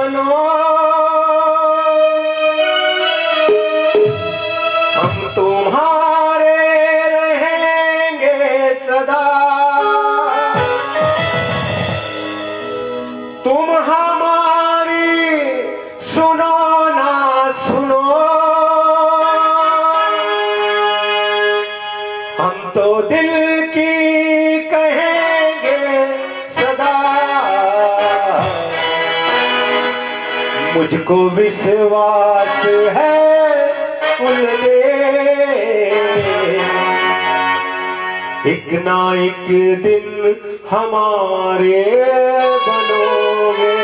बनो, हम तुम्हारे रहेंगे सदा। तुम हमारी सुनो ना सुनो, हम तो दिल की कहेंगे सदा। मुझको विश्वास है कुल दे, एक ना एक दिन हमारे बनोगे।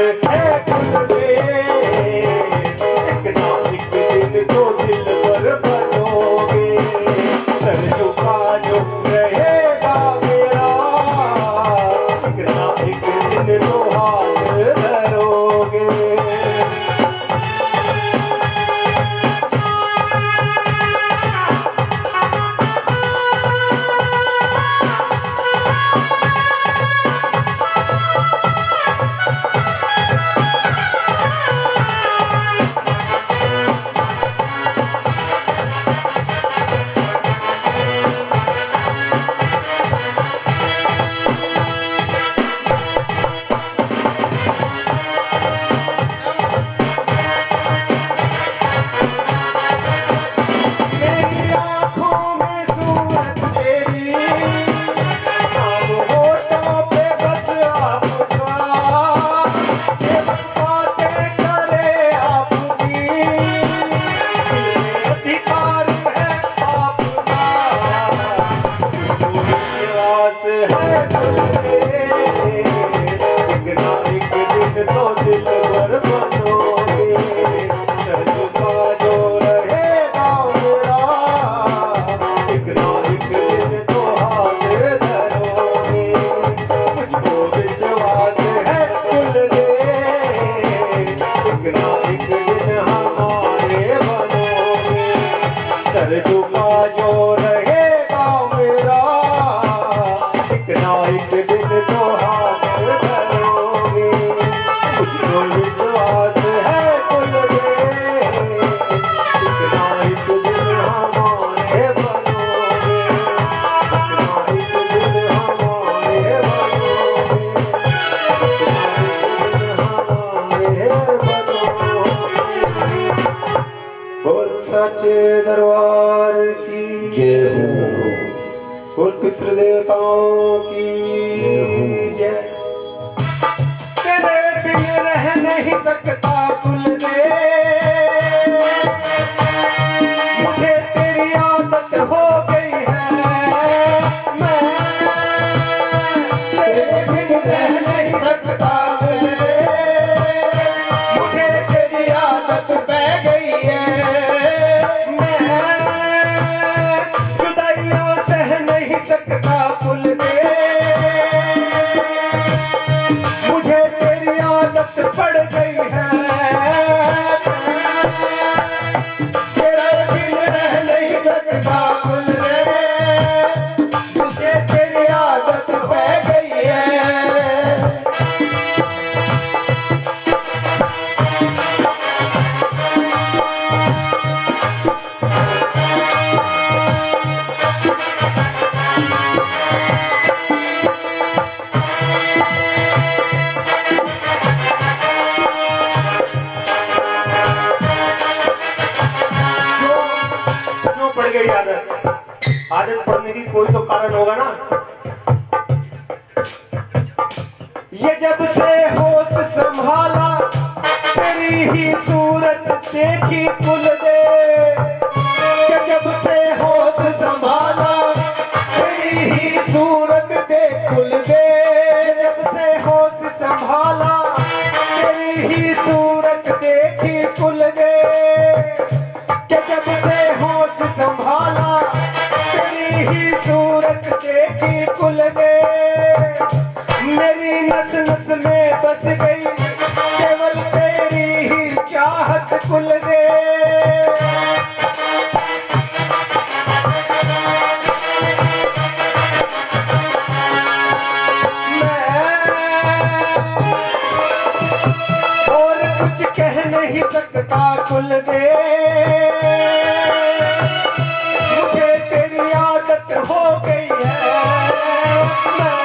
है कुल दे, एक ना एक दिन तो दिल पर बनोगे, सर झुका जो रहेगा मेरा, एक ना एक दिन तो हाथ धरोगे। सर झुका जो रहेगा मेरा, एक ना एक दिन तो हाथ धरोगे, मुझको विश्वास है कुल दे, एक ना एक दिन हमारे बनोगे, एक ना एक दिन हमारे बनोगे, एक ना एक दिन हमारे बनोगे। बोल सच्चे दरबार की जय हो। बोल पितृ देवताओं की जय। तेरे बिन रह नहीं सकता कुल दे, मुझे तेरी आदत हो गई है, मैं तेरे बिन रह नहीं सकता कुल दे, मुझे तेरी आदत पै गई है, सकता कुल दे, मुझे तेरी आदत पड़ गई है, तेरा बिन रह नहीं सकता कुल दे, मुझे तेरी आदत पै गई है। आदत पड़ने की कोई तो कारण होगा ना। ये जब से होश संभाला तेरी ही सूरत देखी कुल दे, ये जब से होश संभाला तेरी ही सूरत देख कुल दे, जब से होश संभाला तेरी ही सूरत देखी कुल दे, कि जब से होश संभाला ही सूरत देखी कुल दे, मेरी नस नस में बस गई केवल तेरी ही चाहत कुल दे। मैं और कुछ कह नहीं सकता कुल दे, हो गई है, मैं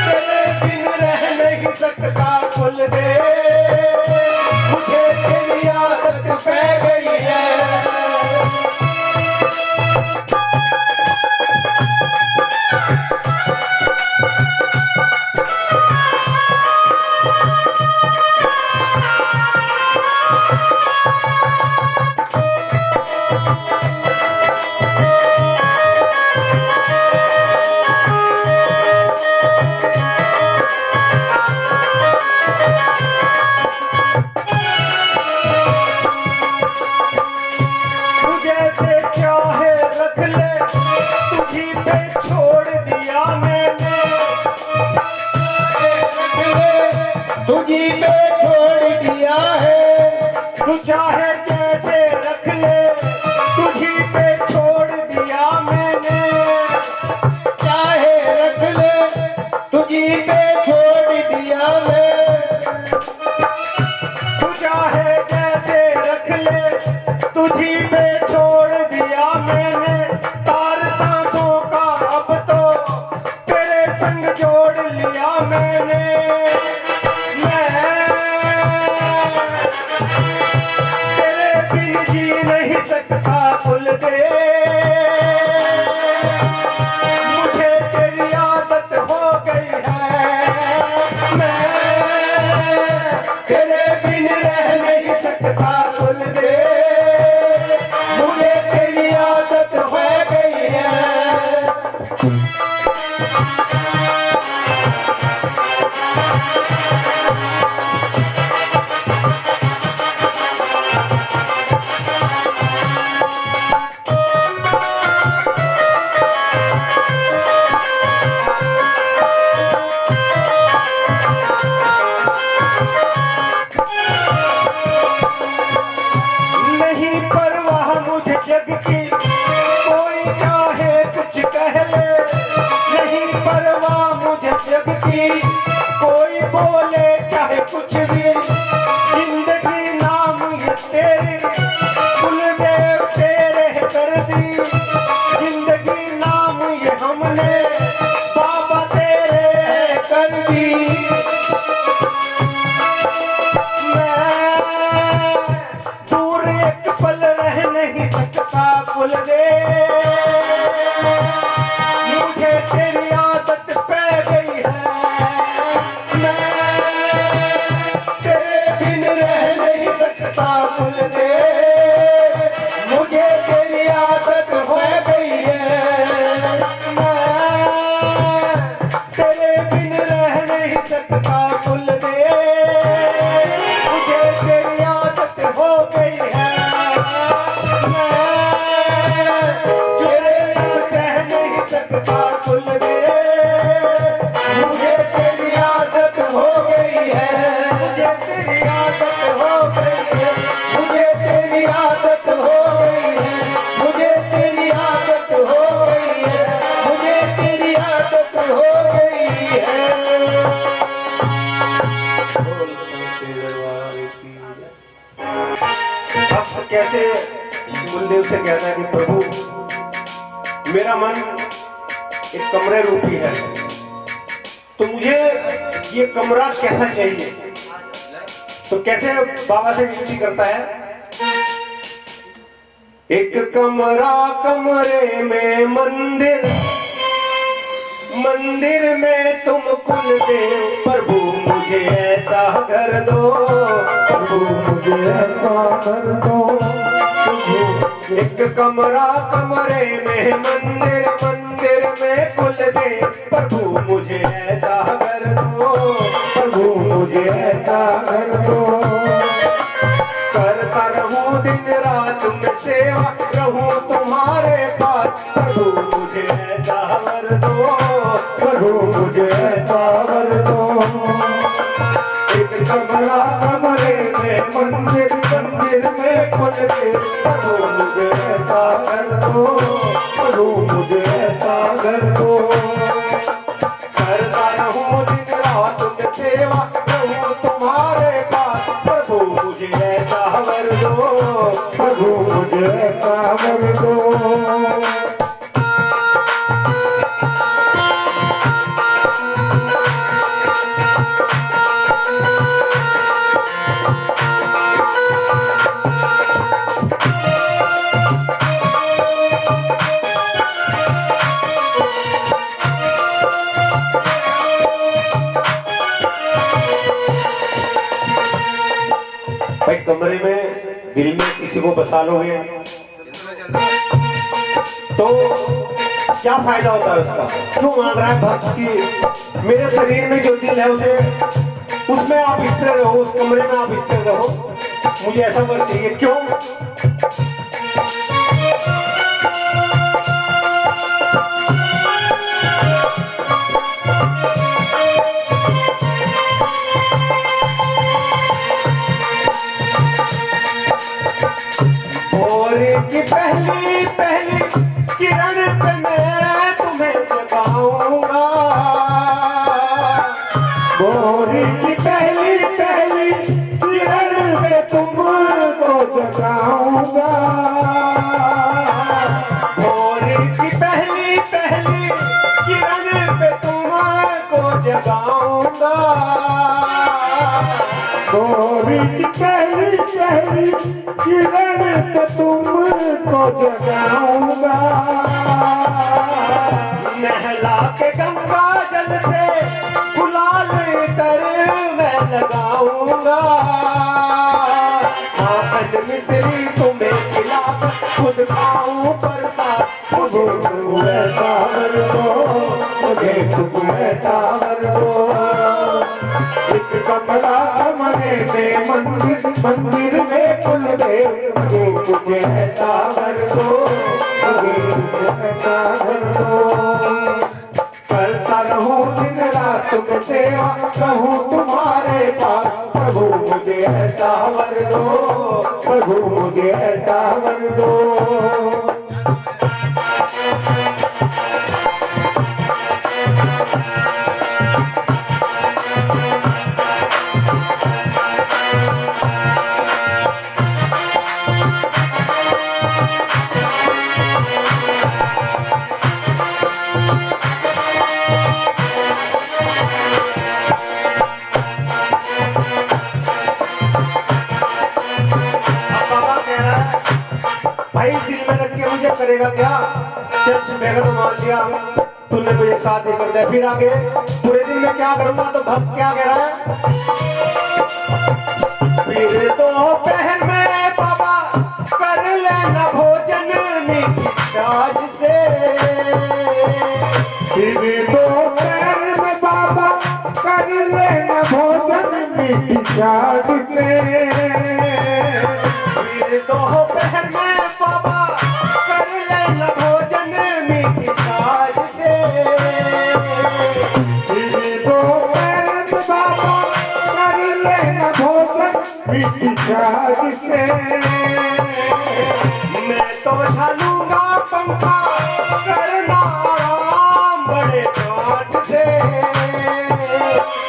तेरे बिन रह नहीं सकता कुल दे, मुझे तेरी आदत पै गई है। तुझी पे छोड़ दिया है। तू चाहे कैसे रख ले, तुझी पे छोड़ दिया मैंने। चाहे रख ले तुझी पे छोड़ दिया मैं। तू चाहे कैसे रख ले, तुझी पे छोड़ दिया मैंने। तार सांसों का अब तो तेरे संग जोड़ लिया मैंने। मैं तेरे बिन जी नहीं सकता भूल दे, मुझे तेरी आदत हो गई है। मैं तेरे बिन रह नहीं सकता भूल दे, मुझे तेरी आदत हो गई है। नहीं परवाह मुझे जग की, कोई चाहे कुछ कह ले। नहीं परवाह मुझे जग की, कोई बोले चाहे कुछ भी। जिंदगी नाम ये तेरी, कुलदेव तेरे कर दी। जिंदगी नाम ये हमने बाबा तेरे कर दी। दूर एक पल रह नहीं सकता भूल दे, मुझे तेरी आदत पै गई है। मैं तेरे बिन रह नहीं सकता भूल दे, मुझे तेरी आदत हो गई है। मैं तेरे बिन रह नहीं सकता भूल दे, मुझे तेरी आदत हो गई है। मैं तेरे बिन सह नहीं सकता भूल दे, मुझे तेरी आदत हो गई है। मुझे तेरी आदत हो गई है। मुझे तेरी आदत हो गई है। मुझे तेरी आदत हो गई है। मुझे तेरी आदत हो गई है। भक्त कैसे गुरुदेव से कहता है कि प्रभु मेरा मन एक कमरे रूपी है, तो मुझे ये कमरा कैसा चाहिए। तो कैसे बाबा से विनती करता है, एक कमरा कमरे में मंदिर, मंदिर में तुम कुलदेव। प्रभु मुझे ऐसा घर दो, प्रभु मुझे ऐसा घर दो। एक कमरा कमरे में मंदिर, मंदिर में कुलदेव। प्रभु मुझे ऐसा घर दो, प्रभु मुझे ऐसा घर दो। करता रहूं दिन रात में सेवा, रहूं तुम्हारे पास। प्रभु मुझे ऐसा वर दो, प्रभु मुझे ऐसा वर दो। एक कमरा कमरे में मंदिर, मंदिर में कुलदेव। प्रभु मुझे ऐसा घर दो, प्रभु मुझे ऐसा घर दो। करता रहूं दिन रात में सेवा, रहूं तुम्हारे पास। प्रभु मुझे ऐसा वर दो, प्रभु मुझे ऐसा वर दो। भाई कमरे में दिल में किसी को बसा लोगे तो क्या फायदा होता है उसका। क्यों मान रहा है भक्त की मेरे शरीर में जो दिल है उसे, उसमें आप स्थिर रहो, उस कमरे में आप स्थिर रहो, मुझे ऐसा वर चाहिए। क्यों? की पहली पहली किरण पे मैं तुम्हें जगाऊंगा। भोरी की पहली पहली किरण पे तुमको जगाऊंगा। भोरी की पहली पहली किरण पे तुमको जगाऊंगा। भोरी की पहली पहली किरण पे तुमको जगाऊंगा। नहला के गंगा जल से गुलाल कर मैं लगाऊंगा। आंखन मिश्री तुम्हें खिला खुद खाऊं प्रसाद। मुझे ऐसा वर दो, मुझे तुम ऐसा वर दो। एक कमरा कमरे में मंदिर, मंदिर में कुलदेव। मुझे ऐसा वर दो, मुझे ऐसा वर दो। करता रहूं दिन रात में सेवा, कहूँ तुम्हारे पास। प्रभु मुझे ऐसा वर दो, प्रभु मुझे ऐसा वर दो। भाई दिल में रख के मुझे करेगा क्या? चर्च में तो मान लिया तूने मुझे शादी कर दिया, फिर आगे पूरे दिन में क्या करूंगा? तो भक्त क्या कह रहा है? फिर दोपहर में बाबा कर लेना भोजन मीठी छाछ से। फिर दोपहर में बाबा कर लेना भोजन मीठी छाछ से। फिर दोपहर में बाबा कर लेना भोजन मीठी छाछ से। फिर दोपहर में बाबा कर लेना भोजन मीठी छाछ से। मैं तो ढालूंगा पंखा करना आराम बड़े काट से।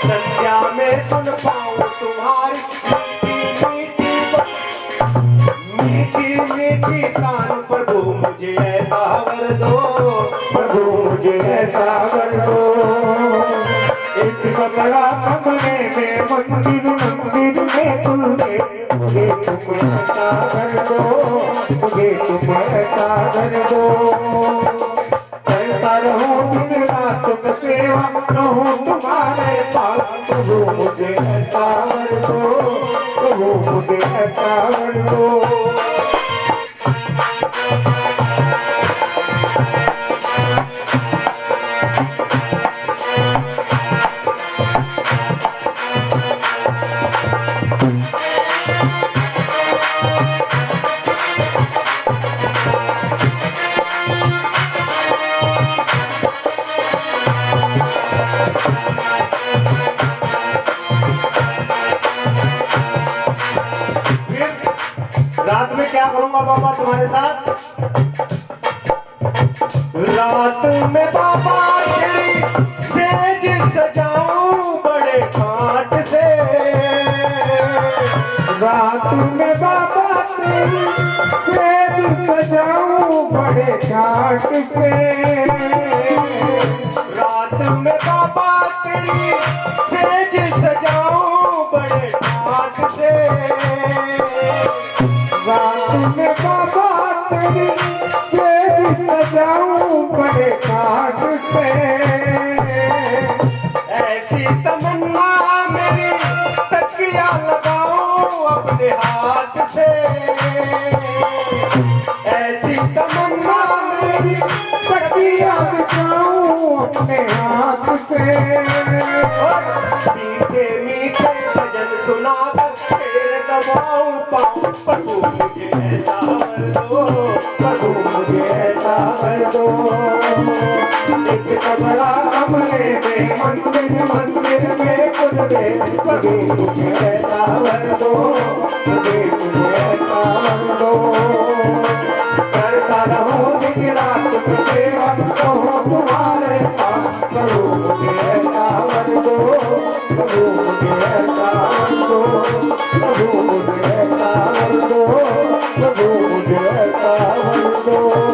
संध्या में सुन पाऊं तुम्हारी मीठी मीठी कान। प्रभु मुझे ऐसा वर दो, प्रभु मुझे ऐसा वर दो। एक कमरा कमरे में मंदिर, मंदिर में कुलदेव। मुझे तुम ऐसा वर दो, मुझे तुम ऐसा वर दो। करता रहूं दिन रात में सेवा, रहूं तुम्हारे पास। प्रभु मुझे ऐसा वर दो, प्रभु मुझे ऐसा वर दो। रात में क्या करूंगा बाबा तुम्हारे साथ? रात में बाबा तेरी सेज सजाऊं बड़े ठाट से। रात में बाबा तेरी सेज सजाऊं बड़े ठाट से। रात में बाबा तेरी सेज सजाऊं बड़े ठाट से। रात में बाबा तेरी सेज सजाऊं बड़े ठाट से। ऐसी तमन्ना मेरी तकिया लगाऊं अपने हाथ से। ऐसी तमन्ना मेरी तकिया बिछाऊं अपने हाथ से। मीठे मीठे भजन सुनाकर फिर दबाऊं पाऊं। प्रभु मुझे ऐसा वर दो, प्रभु मुझे ऐसा वर दो। एक कमरा कमरे में मंदिर, मंदिर में कुलदेव। प्रभु मुझे ऐसा वर दो, मुझे ऐसा वर दो। करता रहूं दिन रात में सेवा, रहूं तुम्हारे पास। प्रभु मुझे ऐसा वर दो, प्रभु मुझे ऐसा वर दो, प्रभु मुझे ऐसा वर दो, प्रभु मुझे ऐसा वर दो।